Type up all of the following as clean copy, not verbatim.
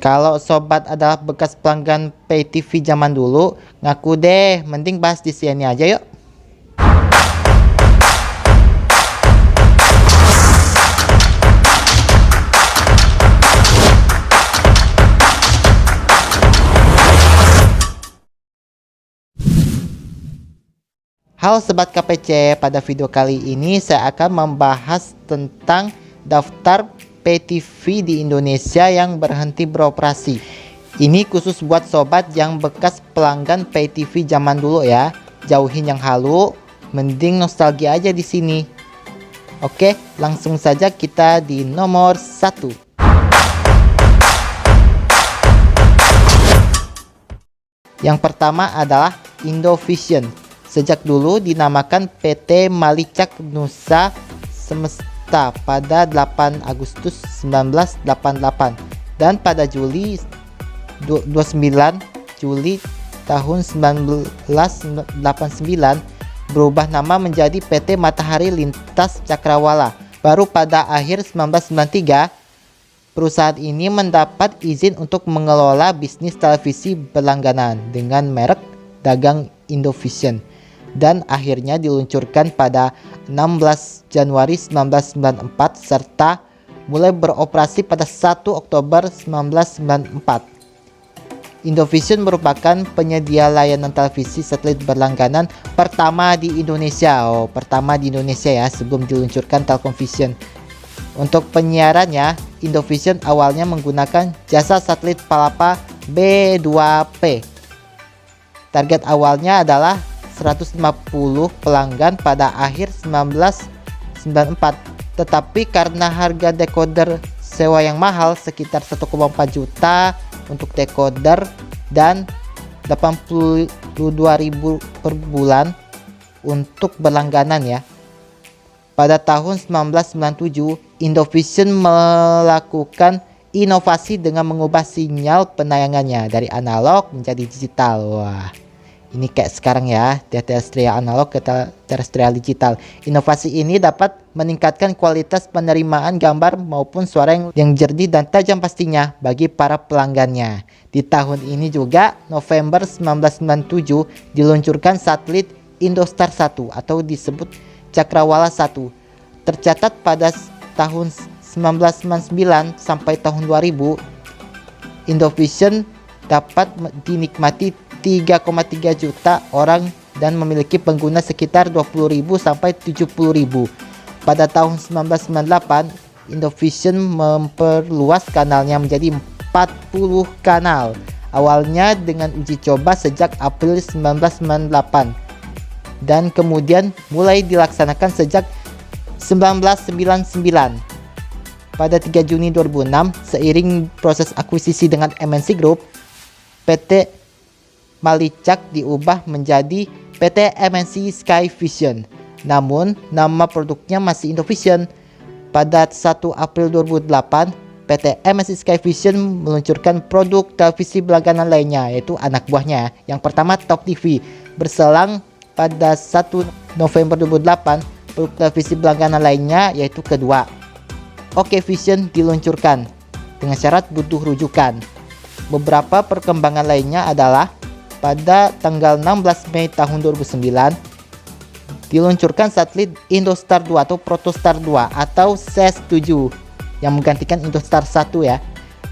Kalau sobat adalah bekas pelanggan pay TV zaman dulu, ngaku deh, mending bahas di sini aja yuk. Halo Sobat KPC, pada video kali ini saya akan membahas tentang daftar pay TV di Indonesia yang berhenti beroperasi. Ini khusus buat sobat yang bekas pelanggan pay TV zaman dulu ya. Jauhin yang halu, mending nostalgia aja di sini. Oke, langsung saja kita di nomor 1. Yang pertama adalah Indovision. Sejak dulu dinamakan PT Malicak Nusa Semesta pada 8 Agustus 1988 dan pada Juli 29 Juli tahun 1989 berubah nama menjadi PT Matahari Lintas Cakrawala. Baru pada akhir 1993 perusahaan ini mendapat izin untuk mengelola bisnis televisi berlangganan dengan merek dagang Indovision dan akhirnya diluncurkan pada 16 Januari 1994 serta mulai beroperasi pada 1 Oktober 1994. Indovision merupakan penyedia layanan televisi satelit berlangganan pertama di Indonesia. Pertama di Indonesia ya, sebelum diluncurkan Telkomvision. Untuk penyiarannya, Indovision awalnya menggunakan jasa satelit Palapa B2P. Target awalnya adalah 150 pelanggan pada akhir 1994, tetapi karena harga decoder sewa yang mahal sekitar 1,4 juta untuk decoder dan 82.000 per bulan untuk berlangganan ya. Pada tahun 1997, Indovision melakukan inovasi dengan mengubah sinyal penayangannya dari analog menjadi digital. Wah, ini kayak sekarang ya, dari terestrial analog ke terestrial digital. Inovasi ini dapat meningkatkan kualitas penerimaan gambar maupun suara yang jernih dan tajam pastinya bagi para pelanggannya. Di tahun ini juga, November 1997, diluncurkan satelit Indostar 1 atau disebut Cakrawala 1. Tercatat pada tahun 1999 sampai tahun 2000, Indovision dapat dinikmati 3,3 juta orang dan memiliki pengguna sekitar 20.000 sampai 70.000. Pada tahun 1998, Indovision memperluas kanalnya menjadi 40 kanal. Awalnya dengan uji coba sejak April 1998 dan kemudian mulai dilaksanakan sejak 1999. Pada 3 Juni 2006, seiring proses akuisisi dengan MNC Group, PT Malicak diubah menjadi PT MNC Sky Vision. Namun, nama produknya masih Indovision. Pada 1 April 2008, PT MNC Sky Vision meluncurkan produk televisi berlangganan lainnya, yaitu anak buahnya. Yang pertama, Top TV. Berselang pada 1 November 2008, produk televisi berlangganan lainnya yaitu kedua, OK Vision diluncurkan dengan syarat butuh rujukan. Beberapa perkembangan lainnya adalah pada tanggal 16 Mei tahun 2009 diluncurkan satelit Indostar 2 atau Protostar 2 atau SES-7 yang menggantikan Indostar 1 ya.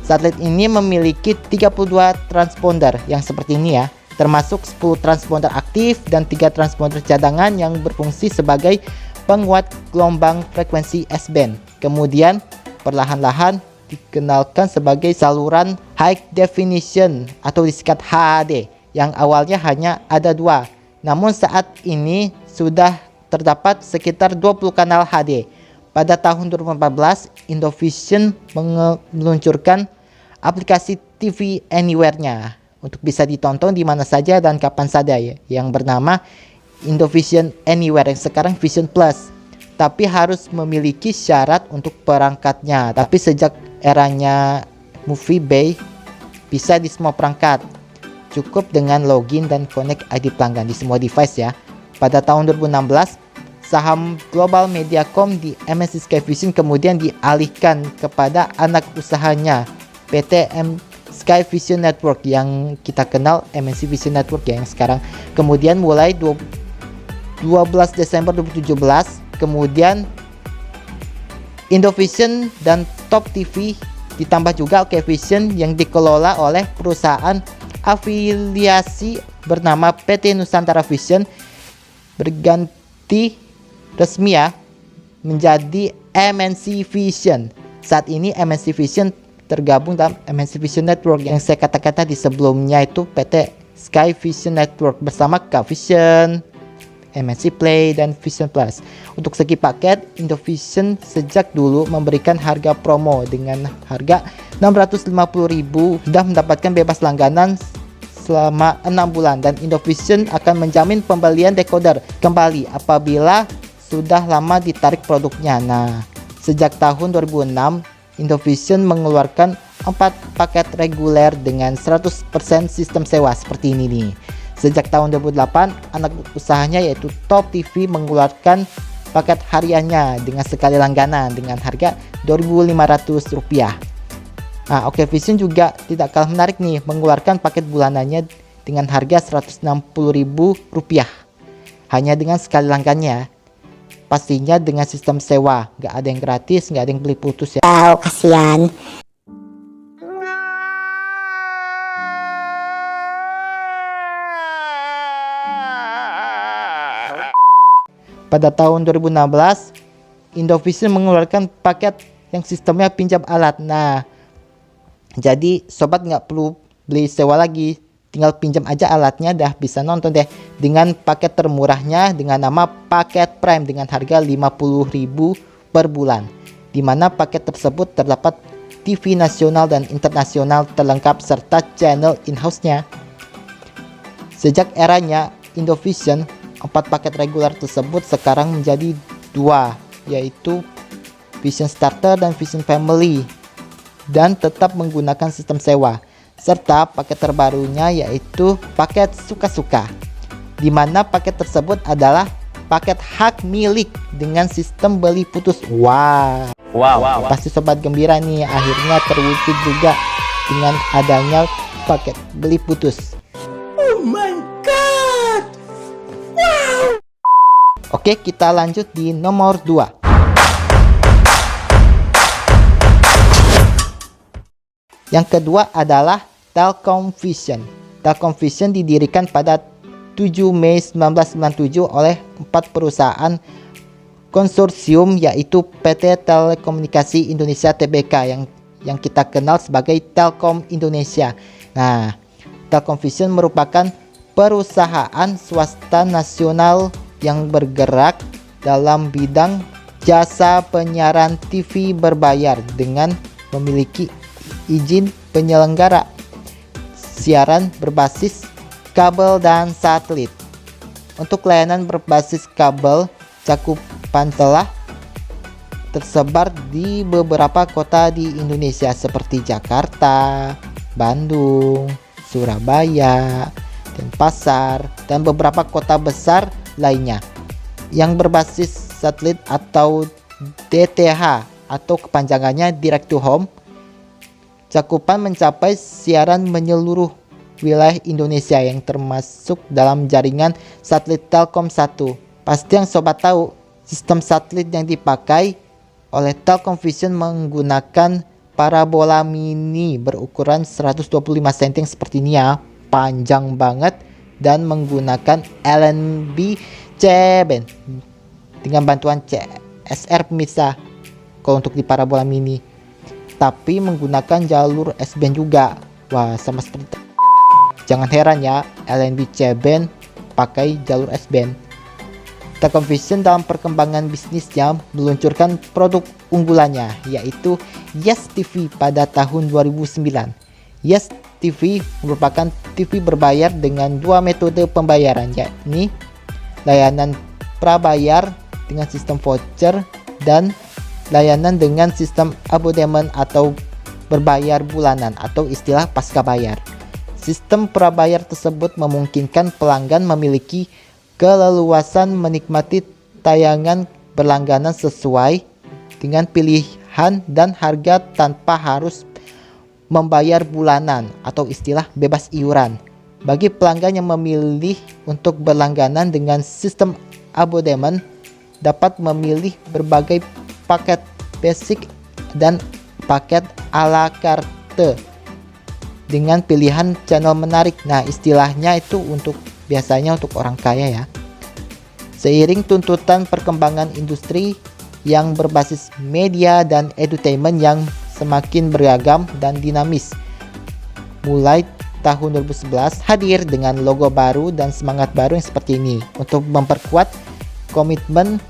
Satelit ini memiliki 32 transponder yang seperti ini ya, termasuk 10 transponder aktif dan 3 transponder cadangan yang berfungsi sebagai penguat gelombang frekuensi S-band. Kemudian perlahan-lahan dikenalkan sebagai saluran high definition atau disingkat HD yang awalnya hanya ada 2. Namun saat ini sudah terdapat sekitar 20 kanal HD. Pada tahun 2014, Indovision meluncurkan aplikasi TV Anywhere-nya untuk bisa ditonton di mana saja dan kapan saja ya, yang bernama Indovision Anywhere yang sekarang Vision Plus. Tapi harus memiliki syarat untuk perangkatnya. Tapi sejak eranya Movie Bay bisa di semua perangkat. Cukup dengan login dan connect ID pelanggan di semua device ya. Pada tahun 2016, saham Global Mediacom di MNC Sky Vision kemudian dialihkan kepada anak usahanya PT Sky Vision Network yang kita kenal MNC Vision Network ya, yang sekarang. Kemudian mulai 12 Desember 2017, kemudian Indovision dan Top TV ditambah juga Okevision yang dikelola oleh perusahaan afiliasi bernama PT Nusantara Vision berganti resmi ya menjadi MNC Vision. Saat ini MNC Vision tergabung dalam MNC Vision Network yang saya katakan tadi sebelumnya, itu PT Sky Vision Network bersama K-Vision, MNC Play, dan Vision Plus. Untuk segi paket, Indovision sejak dulu memberikan harga promo dengan harga 650.000 sudah mendapatkan bebas langganan selama 6 bulan, dan Indovision akan menjamin pembelian decoder kembali apabila sudah lama ditarik produknya. Nah, sejak tahun 2006 Indovision mengeluarkan 4 paket reguler dengan 100% sistem sewa seperti ini nih. Sejak tahun 2008, anak usahanya yaitu Top TV mengeluarkan paket hariannya dengan sekali langganan dengan harga Rp2.500. Nah, Okevision juga tidak kalah menarik nih, mengeluarkan paket bulanannya dengan harga Rp160.000 hanya dengan sekali langganannya. Pastinya dengan sistem sewa, nggak ada yang gratis, nggak ada yang beli putus ya. Kasihan. Pada tahun 2016, Indovision mengeluarkan paket yang sistemnya pinjam alat. Nah, jadi sobat nggak perlu beli sewa lagi, tinggal pinjam aja alatnya, dah bisa nonton deh dengan paket termurahnya dengan nama paket Prime dengan harga Rp50.000 per bulan, dimana paket tersebut terdapat TV nasional dan internasional terlengkap serta channel in-house-nya. Sejak eranya Indovision, 4 paket reguler tersebut sekarang menjadi 2, yaitu Vision Starter dan Vision Family, dan tetap menggunakan sistem sewa. Serta paket terbarunya yaitu paket suka-suka, di mana paket tersebut adalah paket hak milik dengan sistem beli putus. Wow. Pasti sobat gembira nih, akhirnya terwujud juga dengan adanya paket beli putus. Oh my god. Wow. Oke, kita lanjut di nomor 2. Yang kedua adalah Telkom Vision. Telkom Vision didirikan pada 7 Mei 1997 oleh 4 perusahaan konsorsium, yaitu PT Telekomunikasi Indonesia Tbk yang kita kenal sebagai Telkom Indonesia. Nah, Telkom Vision merupakan perusahaan swasta nasional yang bergerak dalam bidang jasa penyiaran TV berbayar dengan memiliki izin penyelenggara siaran berbasis kabel dan satelit. Untuk layanan berbasis kabel, cakupan telah tersebar di beberapa kota di Indonesia seperti Jakarta, Bandung, Surabaya, Denpasar, dan beberapa kota besar lainnya. Yang berbasis satelit atau DTH atau kepanjangannya Direct to Home, cakupan mencapai siaran menyeluruh wilayah Indonesia yang termasuk dalam jaringan satelit Telkom 1. Pasti yang sobat tahu, sistem satelit yang dipakai oleh Telkom Vision menggunakan parabola mini berukuran 125 cm seperti ini ya, panjang banget, dan menggunakan LNB C-band dengan bantuan CSR pemirsa kalau untuk di parabola mini, tapi menggunakan jalur S-band juga. Wah, sama seperti, jangan heran ya, LNB C-band pakai jalur S-band. Telkom Vision dalam perkembangan bisnisnya meluncurkan produk unggulannya yaitu Yes TV pada tahun 2009. Yes TV merupakan TV berbayar dengan 2 metode pembayaran, yakni layanan prabayar dengan sistem voucher dan layanan dengan sistem abonemen atau berbayar bulanan atau istilah pasca bayar. Sistem prabayar tersebut memungkinkan pelanggan memiliki keleluasan menikmati tayangan berlangganan sesuai dengan pilihan dan harga tanpa harus membayar bulanan atau istilah bebas iuran. Bagi pelanggan yang memilih untuk berlangganan dengan sistem abonemen, dapat memilih berbagai paket basic dan paket a la carte dengan pilihan channel menarik. Nah, istilahnya itu biasanya untuk orang kaya ya. Seiring tuntutan perkembangan industri yang berbasis media dan edutainment yang semakin beragam dan dinamis, mulai tahun 2011 hadir dengan logo baru dan semangat baru yang seperti ini untuk memperkuat komitmen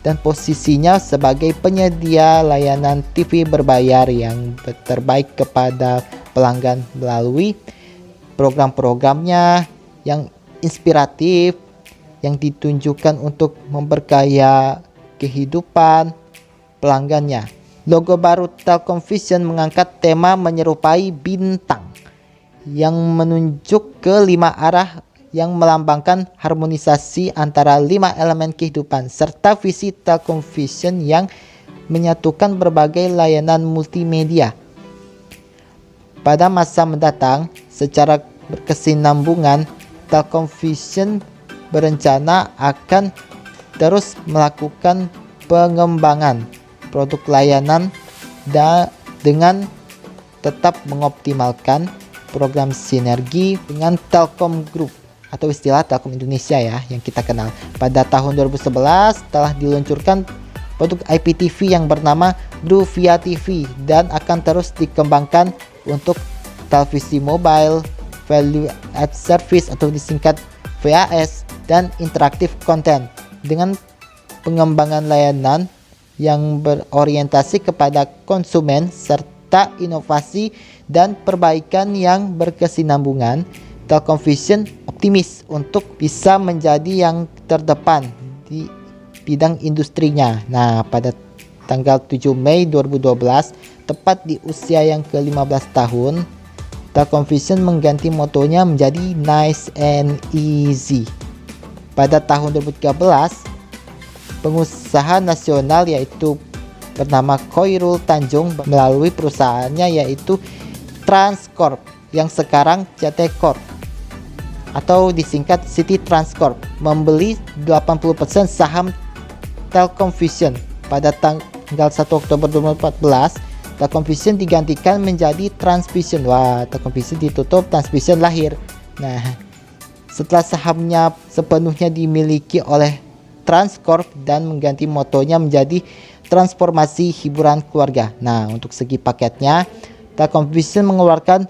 dan posisinya sebagai penyedia layanan TV berbayar yang terbaik kepada pelanggan melalui program-programnya yang inspiratif, yang ditunjukkan untuk memperkaya kehidupan pelanggannya. Logo baru Telkom Vision mengangkat tema menyerupai bintang yang menunjuk ke 5 arah yang melambangkan harmonisasi antara 5 elemen kehidupan serta visi Telkom Vision yang menyatukan berbagai layanan multimedia. Pada masa mendatang, secara berkesinambungan, Telkom Vision berencana akan terus melakukan pengembangan produk layanan dengan tetap mengoptimalkan program sinergi dengan Telkom Group atau istilah Telkom Indonesia ya yang kita kenal. Pada tahun 2011 telah diluncurkan produk IPTV yang bernama Bruvia TV dan akan terus dikembangkan untuk televisi mobile, value add service atau disingkat VAS, dan interaktif konten dengan pengembangan layanan yang berorientasi kepada konsumen serta inovasi dan perbaikan yang berkesinambungan. Telkom Vision optimis untuk bisa menjadi yang terdepan di bidang industrinya. Nah, pada tanggal 7 Mei 2012, tepat di usia yang ke-15 tahun, Telkom Vision mengganti motonya menjadi Nice and Easy. Pada tahun 2013, pengusaha nasional yaitu bernama Khoirul Tanjung melalui perusahaannya yaitu Transcorp yang sekarang CT Corp atau disingkat City Transcorp membeli 80% saham Telkom Vision. Pada tanggal 1 Oktober 2014, Telkom Vision digantikan menjadi Transvision. Wah, Telkom Vision ditutup, Transvision lahir. Nah, setelah sahamnya sepenuhnya dimiliki oleh Transcorp dan mengganti motonya menjadi transformasi hiburan keluarga. Nah, untuk segi paketnya, Telkom Vision mengeluarkan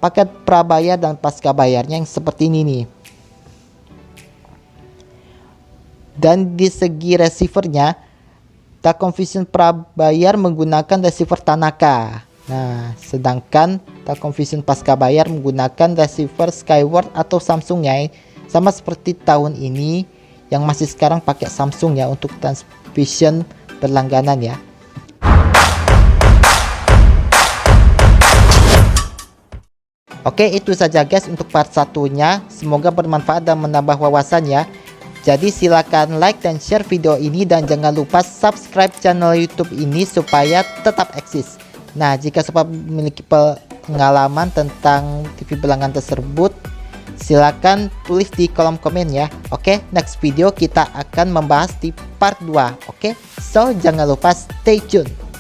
paket prabayar dan pasca bayarnya yang seperti ini nih. Dan di segi receivernya, Telkom Vision prabayar menggunakan receiver Tanaka. Nah, sedangkan Telkom Vision pasca bayar menggunakan receiver Skyward atau Samsung ya. Sama seperti tahun ini yang masih sekarang pakai Samsung ya untuk Transvision berlangganan ya. Oke, itu saja guys untuk part satunya. Semoga bermanfaat dan menambah wawasan ya. Jadi silakan like dan share video ini dan jangan lupa subscribe channel YouTube ini supaya tetap eksis. Nah, jika sobat memiliki pengalaman tentang TV berlangganan tersebut, silakan tulis di kolom komen ya. Oke, next video kita akan membahas di part 2. Oke, so jangan lupa stay tune.